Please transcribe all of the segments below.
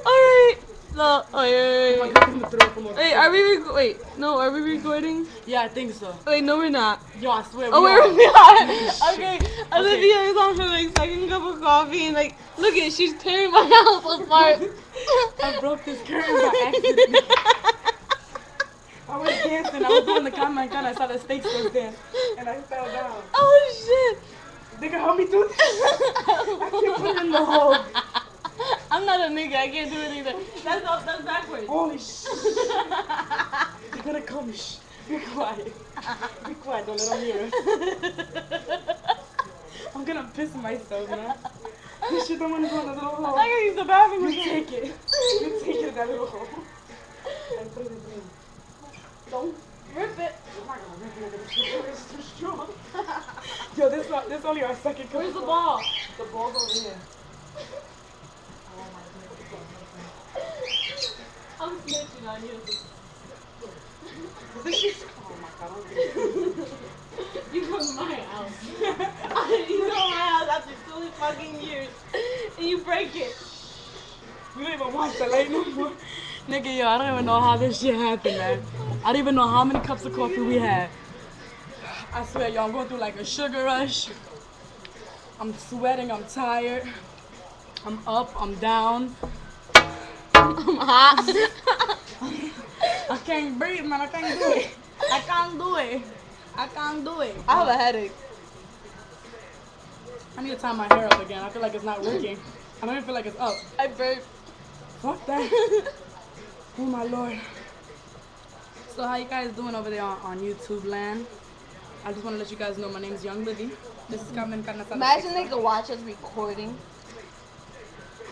Alright. So, wait, are we are we recording? Yeah, I think so. Wait, no, we're not. Yo, I swear. Oh, we're not. Okay, Olivia is on her like second cup of coffee and like, look at, she's tearing my house apart. I broke this curtain by accident. I was dancing. I was doing the comment and I saw the steak was there, and I fell down. Oh shit! Nigga, help me do this. I can't put it in the hole. I'm not a nigga. I can't do it either. That's backwards. Holy shit! You're gonna come. Shh. Be quiet. Be quiet. Don't let them hear us. I'm gonna piss myself, man. This shit don't wanna go in the little hole. I gotta use the bathroom. You take it. You take it in that little hole. And put it in. Don't Rip it. I'm not gonna rip it. It's too strong. Yo, this only our second cup. Where's the ball? The ball's over here. I'm snitching on you. Oh my god, You come to my house. You come to my house after 2 fucking years. And you break it. we don't even watch the light no more. Nigga, yo, I don't even know how this shit happened, man. I don't even know how many cups of coffee we had. I swear, yo, I'm going through like a sugar rush. I'm sweating, I'm tired. I'm up, I'm down. I'm hot. I can't breathe, man. I can't do it. I can't do it. I can't do it. I have a headache. I need to tie my hair up again. I feel like it's not working. I don't even feel like it's up. I burped. Fuck that. Oh my lord. So how you guys doing over there on YouTube land? I just want to let you guys know my name is Young Livy. This is Carmen Carnasada. Imagine they could watch us recording.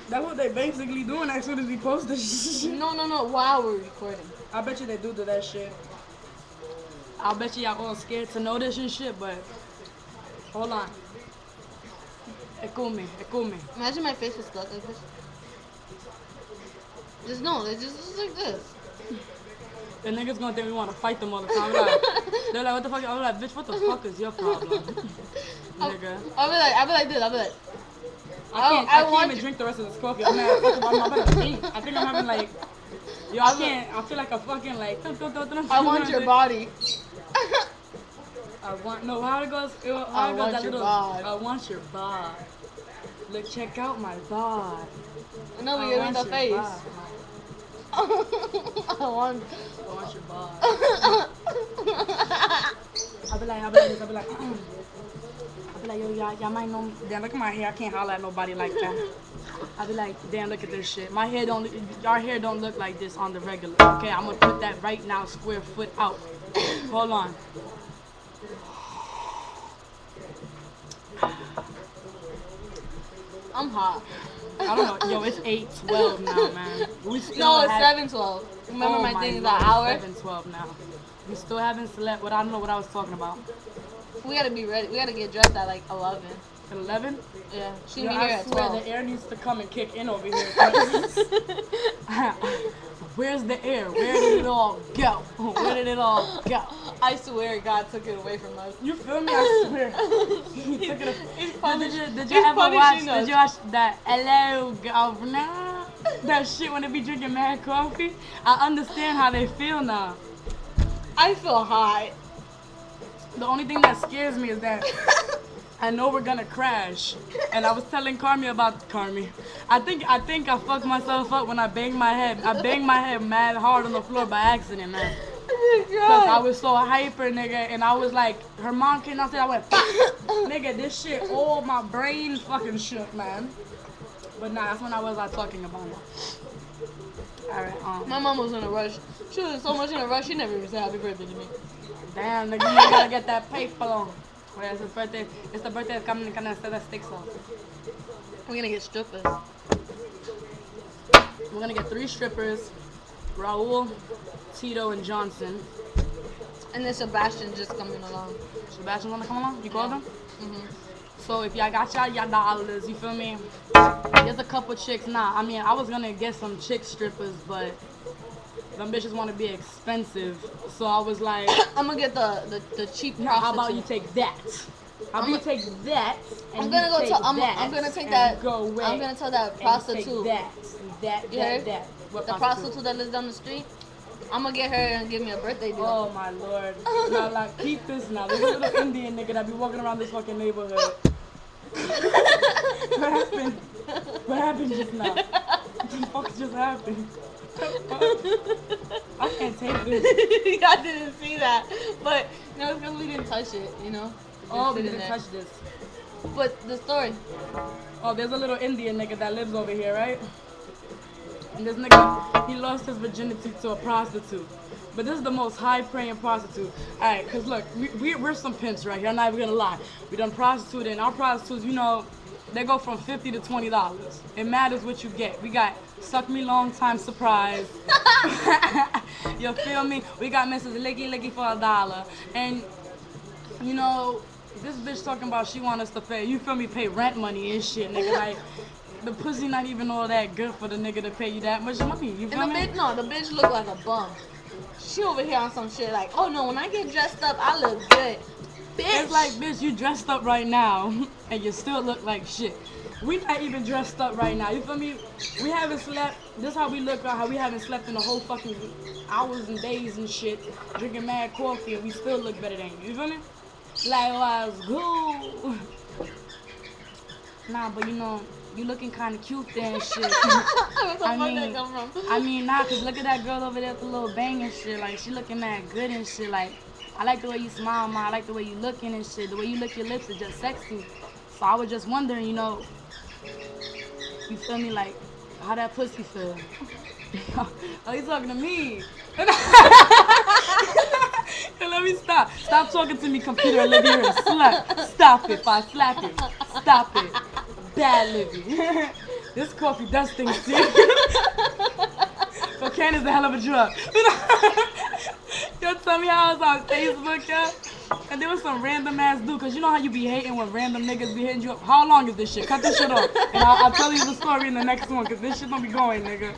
That's what they basically doing as soon as we post this shit. No, while we're recording. I bet you they do that shit. I bet you y'all all scared to know this and shit, but hold on. Ekume. Imagine my face was stuck like this. Just no, it's just like this. The niggas gonna think we wanna fight them all the time. Like, they're like, what the fuck? I'm like, bitch, what the fuck is your problem? Nigga. I'll be like this. I'll be like. I can't even drink the rest of this coffee. I'm about to faint. I think I'm having like, yo, I can't. I feel like a fucking like. I want your body. I want no. How it goes? I want your bod. I want your bod. Look, check out my bod. No, but you're in the face. I want your bod. I'll be like, yo, y'all might know. Damn, look at my hair. I can't holler at nobody like that. I'll be like, damn, look at this shit. My hair don't, our hair don't look like this on the regular. Okay, I'm gonna put that right now, square foot out. Hold on. I'm hot. I don't know. Yo, it's 8:12 now, man. We still No, it's have, 7:12. Remember my thing is an Lord, hour? 7:12 now. We still haven't slept. What I don't know what I was talking about. We gotta be ready. We gotta get dressed at like 11. At 11? Yeah, she Yo, be here I at swear 12. the air needs to come and kick in over here. Where's the air? Where did it all go? Where did it all go? I swear God took it away from us. You feel me? I swear. He took it. Did you he's ever watch? punishing us. Did you watch that Hello Governor? That shit when they be drinking mad coffee. I understand how they feel now. I feel hot. The only thing that scares me is that I know we're gonna crash. And I was telling Carmi about Carmi. I think I fucked myself up when I banged my head. I banged my head mad hard on the floor by accident, man. Cause I was so hyper, nigga, and I was like, her mom came downstairs, I went, nigga, this shit, all my brain fucking shook, man. But nah, that's when I was like talking about it. Alright, My mom was in a rush. She was so much in a rush, she never even said happy birthday to me. damn, nigga, you gotta get that paper on. Wait, it's his birthday. It's the birthday of Carmen Carnasada steak sauce. We're gonna get strippers. We're gonna get 3 strippers, Raul, Tito, and Johnson. And then Sebastian just coming along. Sebastian's gonna come along? You called him? Mm-hmm. So if y'all got y'all dollars, you feel me? There's a couple chicks. Nah, I mean, I was gonna get some chick strippers, but them bitches want to be expensive. So I was like, I'm gonna get the cheap how about prostitute. you take that? I'll be take that. And I'm gonna go take tell. I'm that gonna take and that. Go away. I'm gonna tell that and prostitute. Take that. You heard? What The prostitute that lives down the street. I'm gonna get her and give me a birthday deal. Oh my lord. Now, like, keep this now. There's a little Indian nigga that be walking around this fucking neighborhood. What happened? What happened just now? What the fuck just happened? I can't take this. I didn't see that, but no, it's because we didn't touch it. You know. Oh, we Sit in didn't there. touch this. But the story. Oh, there's a little Indian nigga that lives over here, right? And this nigga, he lost his virginity to a prostitute. But this is the most high-praying prostitute. Alright, because look, we're some pimps right here. I'm not even going to lie. We done prostitute, and our prostitutes, you know, they go from $50 to $20. It matters what you get. We got Suck Me Long Time Surprise. You feel me? We got Mrs. Licky Licky for $1. And, you know, this bitch talking about she want us to pay, you feel me, pay rent money and shit, nigga. Like, the pussy not even all that good for the nigga to pay you that much money. You feel And the me? bitch, the bitch look like a bum. She over here on some shit like, oh no, when I get dressed up, I look good. Bitch. It's like, bitch, you dressed up right now, and you still look like shit. We not even dressed up right now. You feel me? We haven't slept. This how we look, how we haven't slept in the whole fucking hours and days and shit, drinking mad coffee, and we still look better than you. You feel me? Like, I was cool. Nah, but you know, you looking kind of cute there and shit. I mean, nah, cause look at that girl over there with the little bang and shit. Like, she looking mad good and shit. Like, I like the way you smile, ma. I like the way you looking and shit. The way you lick your lips is just sexy. So I was just wondering, you know, you feel me? Like, how that pussy feel? Oh, you talking to me? Let me stop. Stop talking to me, computer Olivia. Slut. Stop it. If I slap it. Stop it. Bad Livy. This coffee does things to you. Cocaine is a hell of a drug. Yo, tell me how I was on Facebook, yo. And there was some random ass dude, cause you know how you be hating when random niggas be hitting you up. How long is this shit? Cut this shit off. And I'll tell you the story in the next one, cause this shit don't be going, nigga.